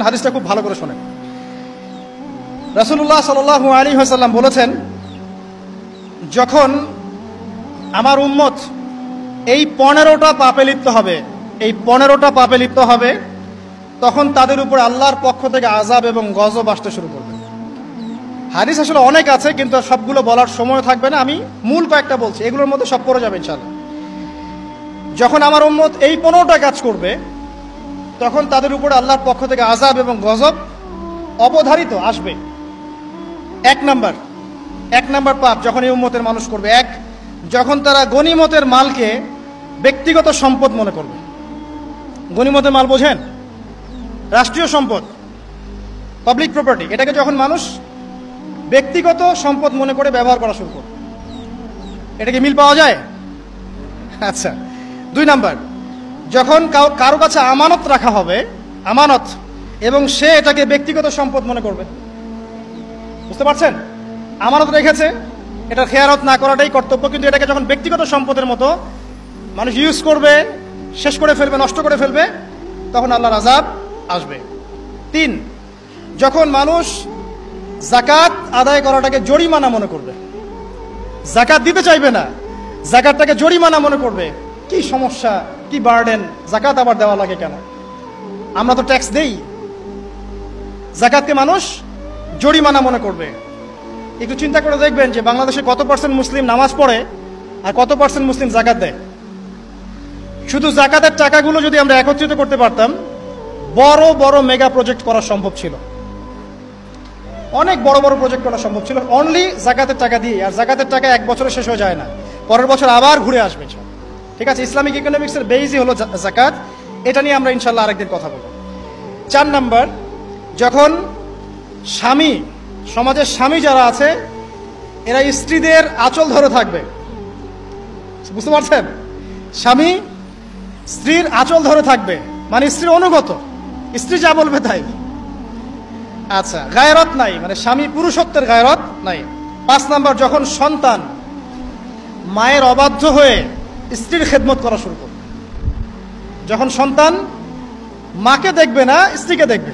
হাদিসটা খুব ভালো করে শোনেন। রাসূলুল্লাহ সাল্লাল্লাহু আলাইহি ওয়াসাল্লাম বলেছেন, যখন আমার উম্মত এই 15টা পাপে লিপ্ত হবে, এই 15টা পাপে লিপ্ত হবে, তখন তাদের উপর আল্লাহর পক্ষ থেকে আযাব এবং গজব আসতে শুরু করবে। হাদিস আসলে অনেক আছে, কিন্তু সবগুলো বলার সময় থাকবে না, আমি মূল কয়েকটা বলছি, এগুলোর মধ্যে সব পড়ে যাবে ইনশাআল্লাহ। যখন আমার উম্মত এই 15টা কাজ করবে, তখন তাদের উপর আল্লাহর পক্ষ থেকে আযাব এবং গজব অবধারিত আসবে। এক নাম্বার পাপ যখন এই উম্মতের মানুষ করবে, যখন তারা গনিমতের মালকে ব্যক্তিগত সম্পদ মনে করবে। গনিমতের মাল বোঝেন? রাষ্ট্রীয় সম্পদ, পাবলিক প্রপার্টি, এটাকে যখন মানুষ ব্যক্তিগত সম্পদ মনে করে ব্যবহার করা শুরু করবে, এটা কি মিল পাওয়া যায়? আচ্ছা। 2 নাম্বার, যখন কারো কাছে আমানত রাখা হবে, আমানত, এবং সে এটাকে ব্যক্তিগত সম্পদ মনে করবে। বুঝতে পারছেন? আমানত রেখেছে, এটা খেয়ারত না করাটাই কর্তব্য, কিন্তু এটাকে যখন ব্যক্তিগত সম্পদের মতো মানুষ ইউজ করবে, শেষ করে ফেলবে, নষ্ট করে ফেলবে, তখন আল্লাহর আযাব আসবে। 3, যখন মানুষ যাকাত আদায় করাটাকে জরিমানা মনে করবে, যাকাত দিতে চাইবে না, যাকাতটাকে জরিমানা মনে করবে। কি সমস্যা, কি বার্ডেন, যাকাত আবার দেওয়া লাগে কেন? আমরা তো ট্যাক্স দেই। যাকাতকে মানুষ জরিমানা মনে করবে। একটু চিন্তা করে দেখবেন যে বাংলাদেশে কত % মুসলিম নামাজ পড়ে আর কত % মুসলিম যাকাত দেয়। শুধু যাকাতের টাকাগুলো যদি আমরা একত্রিত করতে পারতাম, বড় বড় মেগা প্রজেক্ট করা সম্ভব ছিল, অনেক বড় বড় প্রজেক্ট করা সম্ভব ছিল, অনলি যাকাতের টাকা দিয়ে। আর যাকাতের টাকা এক বছরে শেষ হয়ে যায় না, পরের বছর আবার ঘুরে আসবে। ঠিক আছে, ইসলামিক ইকোনমিক্সের বেসই হলো যাকাত। এটা নিয়ে আমরা ইনশাল্লাহ আরেকদিন কথা বলব। 4 নাম্বার, যখন স্বামী, সমাজের স্বামী যারা আছে, এরা স্ত্রীদের আঁচল ধরে থাকবে। বুঝতে পারছেন? স্বামী স্ত্রীর আঁচল ধরে থাকবে, মানে স্ত্রীর অনুগত, স্ত্রী যা বলবে তাই। আচ্ছা, গায়রত নাই, মানে স্বামী পুরুষত্বের গায়রত নাই। 5 নাম্বার, যখন সন্তান মায়ের অবাধ্য হয়ে স্ত্রীর খেদমত করা শুরু করবে। যখন সন্তান মাকে দেখবে না, স্ত্রীকে দেখবে।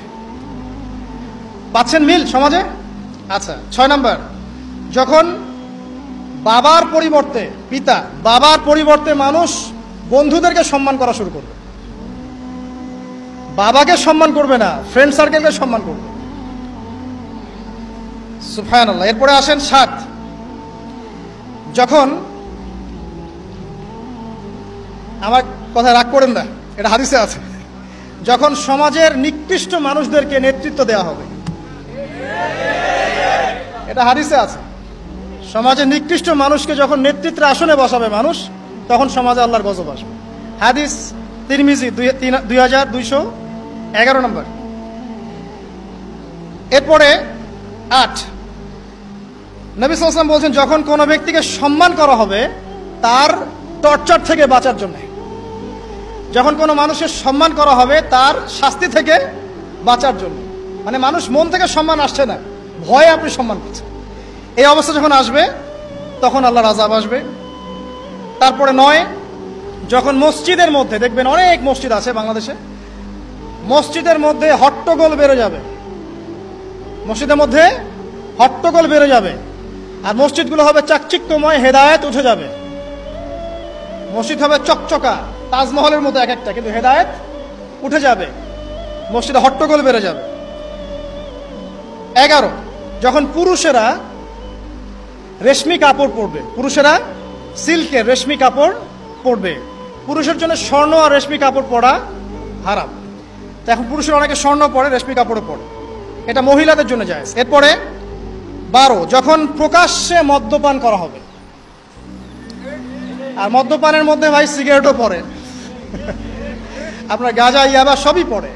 পাচ্ছেন মিল সমাজে? আচ্ছা। 6 নাম্বার, যখন বাবার পরিবর্তে, পিতা, বাবার পরিবর্তে মানুষ বন্ধুদেরকে সম্মান করা শুরু করবে। বাবাকে সম্মান করবে না, ফ্রেন্ড সার্কেলকে সম্মান করবে। সুবহানাল্লাহ। এরপরে আসেন 7, যখন, আমার কথা রাগ করেন না, এটা হাদিসে আছে, যখন সমাজের নিকৃষ্ট মানুষদেরকে নেতৃত্ব দেওয়া হবে। এটা হাদিসে আছে। সমাজের নিকৃষ্ট মানুষকে যখন নেতৃত্বের আসনে বসাবে মানুষ, তখন সমাজে আল্লাহর গজব আসবে। হাদিস তিরমিজি 2211 নম্বর। এরপরে 8, নবী সাল্লাল্লাহু আলাইহি ওয়াসাল্লাম বলছেন, যখন কোনো ব্যক্তিকে সম্মান করা হবে তার টর্চার থেকে বাঁচার জন্য। যখন কোনো মানুষের সম্মান করা হবে তার শাস্তি থেকে বাঁচার জন্য, মানে মানুষ মন থেকে সম্মান আসছে না, ভয়ে আপনি সম্মান করছেন। এই অবস্থা যখন আসবে, তখন আল্লাহর আযাব আসবে। তারপরে 9, যখন মসজিদের মধ্যে, দেখবেন অনেক মসজিদ আছে বাংলাদেশে, মসজিদের মধ্যে হট্টগোল বেড়ে যাবে, মসজিদের মধ্যে হট্টগোল বেড়ে যাবে, আর মসজিদগুলো হবে চাকচিক্যময়, হেদায়েত উঠে যাবে। মসজিদ হবে চকচকা, তাজমহলের মতো এক একটা, কিন্তু হেদায়েত উঠে যাবে, মসজিদে হট্টগোল বেড়ে যাবে। 11, যখন পুরুষেরা রেশমি কাপড় পরবে, পুরুষেরা সিল্কের রেশমি কাপড় পরবে। পুরুষের জন্য স্বর্ণ আর রেশমি কাপড় পরা হারাম। তো এখন পুরুষের অনেকে স্বর্ণ পরে, রেশমি কাপড়ও পরে, এটা মহিলাদের জন্য জায়েজ। এরপরে 12, যখন প্রকাশ্যে মদ্যপান করা হবে, আর মদ্যপানের মধ্যে ভাই সিগারেটও পড়ে, আপনার গাঁজা, ইয়াবা সবই পড়ে।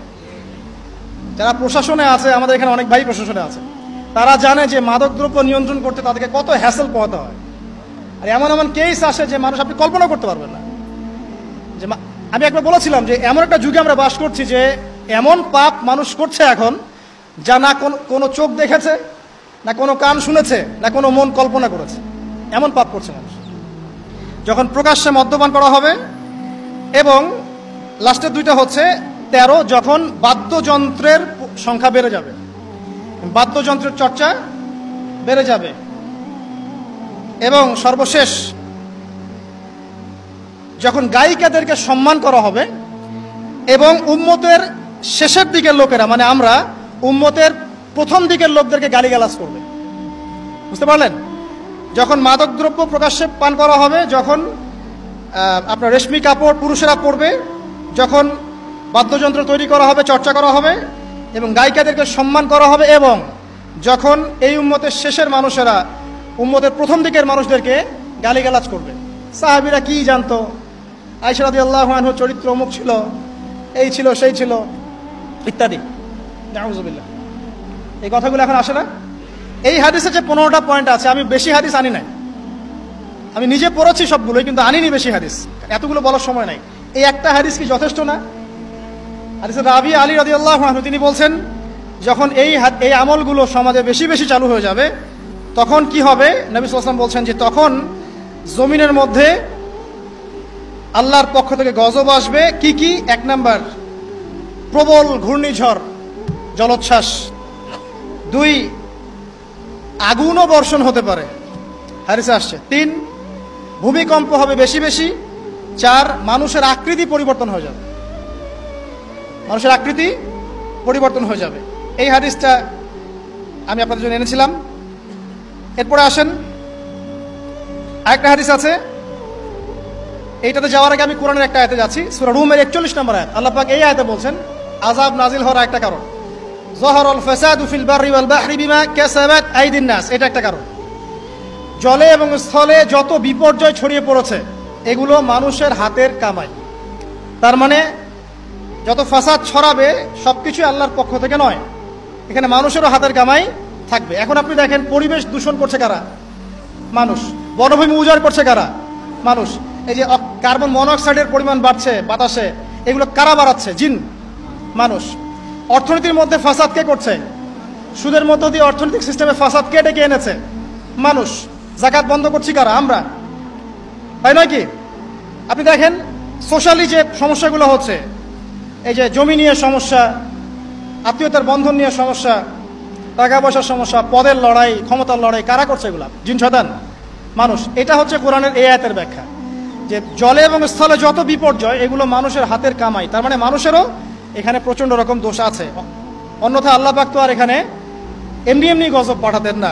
যারা প্রশাসনে আছে, আমাদের এখানে অনেক ভাই প্রশাসনে আছে, তারা জানে যে মাদকদ্রব্য নিয়ন্ত্রণ করতে তাদেরকে কত হ্যাসেল পোহাতে হয়। আর এমন এমন কেস আসে যে মানুষ আপনি কল্পনা করতে পারবেন না। যে আমি একবার বলেছিলাম যে এমন একটা যুগে আমরা বাস করছি যে এমন পাপ মানুষ করছে এখন, যা না কোনো চোখ দেখেছে, না কোনো কান শুনেছে, না কোনো মন কল্পনা করেছে, এমন পাপ করছে মানুষ। যখন প্রকাশ্যে মদ্যপান করা হবে, এবং লাস্টের 2টা হচ্ছে 13, যখন বাদ্যযন্ত্রের সংখ্যা বেড়ে যাবে, বাদ্যযন্ত্রের চর্চা বেড়ে যাবে, এবং সর্বশেষ যখন গায়িকাদেরকে সম্মান করা হবে এবং উম্মতের শেষের দিকের লোকেরা, মানে আমরা উম্মতের প্রথম দিকের লোকদেরকে গালিগালাজ করবে। বুঝতে পারলেন? যখন মাদকদ্রব্য প্রকাশ্যে পান করা হবে, যখন আপনার রেশমি কাপড় পুরুষেরা পরবে, যখন বাদ্যযন্ত্র তৈরি করা হবে, চর্চা করা হবে এবং গায়িকাদেরকে সম্মান করা হবে, এবং যখন এই উম্মতের শেষের মানুষেরা উম্মতের প্রথম দিকের মানুষদেরকে গালিগালাজ করবে। সাহাবীরা কি জানতো? আয়েশা রাদিয়াল্লাহু আনহা চরিত্র অমুক ছিল, এই ছিল, সেই ছিল, ইত্যাদি। নাউযুবিল্লাহ। এই কথাগুলো এখন আসে না? এই হাদিসে যে 15টা পয়েন্ট আছে, আমি বেশি হাদিস আনি নাই, আমি নিজে পড়েছি সবগুলোই, কিন্তু আনিনি বেশি হাদিস, এতগুলো বলার সময় নাই। এই একটা হাদিস কি যথেষ্ট না? হাদিসের রাবি আলী রাদিয়াল্লাহু আনহু তিনি বলছেন, যখন এই আমলগুলো সমাজে বেশি বেশি চালু হয়ে যাবে, তখন কি হবে? নবী সাল্লাল্লাহু আলাইহি ওয়াসাল্লাম বলছেন যে তখন জমিনের মধ্যে আল্লাহর পক্ষ থেকে গজব আসবে। কি কি? 1 নাম্বার, প্রবল ঘূর্ণিঝড়, জলোচ্ছ্বাস। 2, আগুনও বর্ষণ হতে পারে, হাদিসে আসছে। 3, ভূমিকম্প হবে বেশি বেশি। 4, মানুষের আকৃতি পরিবর্তন হয়ে যাবে, মানুষের আকৃতি পরিবর্তন হয়ে যাবে। এই হাদিসটা আমি আপনাদের জন্য এনেছিলাম। এরপরে আসেন, আরেকটা হাদিস আছে, এইটাতে যাওয়ার আগে আমি কোরআনের একটা আয়াতে যাচ্ছি, সূরা রুমের 41 নম্বর আয়াত। আল্লাহ পাক এই আয়াতে বলছেন আযাব নাজিল হওয়ার একটা কারণ, যাহারাল ফাসাদু ফিল বাররি ওয়াল বাহরি বিমা কাসাবাত আইদিন নাস, এটা একটা কারণ। জলে এবং স্থলে যত বিপর্যয় ছড়িয়ে পড়েছে, এগুলো মানুষের হাতের কামাই। তার মানে যত ফাসাদ ছড়াবে সবকিছু আল্লাহর পক্ষ থেকে নয়, এখানে মানুষেরও হাতের কামাই থাকবে। এখন আপনি দেখেন, পরিবেশ দূষণ করছে কারা? মানুষ। বনভূমি উজাড় করছে কারা? মানুষ। এই যে কার্বন মনোক্সাইডের পরিমাণ বাড়ছে বাতাসে, এগুলো কারা বাড়াচ্ছে? জিন, মানুষ। অর্থনীতির মধ্যে ফাসাদ কে করছে? সুদের মধ্য দিয়ে অর্থনৈতিক সিস্টেমে ফাসাদ কে ডেকে এনেছে? মানুষ। যাকাত বন্ধ করছি কারা? আমরা, তাই নয় কি? আপনি দেখেন সোশ্যালি যে সমস্যাগুলো হচ্ছে, এই যে জমি নিয়ে সমস্যা, আত্মীয়তার বন্ধন নিয়ে সমস্যা, টাকা পয়সার সমস্যা, পদের লড়াই, ক্ষমতার লড়াই, কারা করছে এগুলা? জিন শয়তান, মানুষ। এটা হচ্ছে কোরআনের এই আয়াতের ব্যাখ্যা, যে জলে এবং স্থলে যত বিপর্যয়, এগুলো মানুষের হাতের কামাই। তার মানে মানুষেরও এখানে প্রচন্ড রকম দোষ আছে, অন্যথা আল্লাহ পাক তো আর এখানে এমনি এমনি গজব পাঠাতেন না।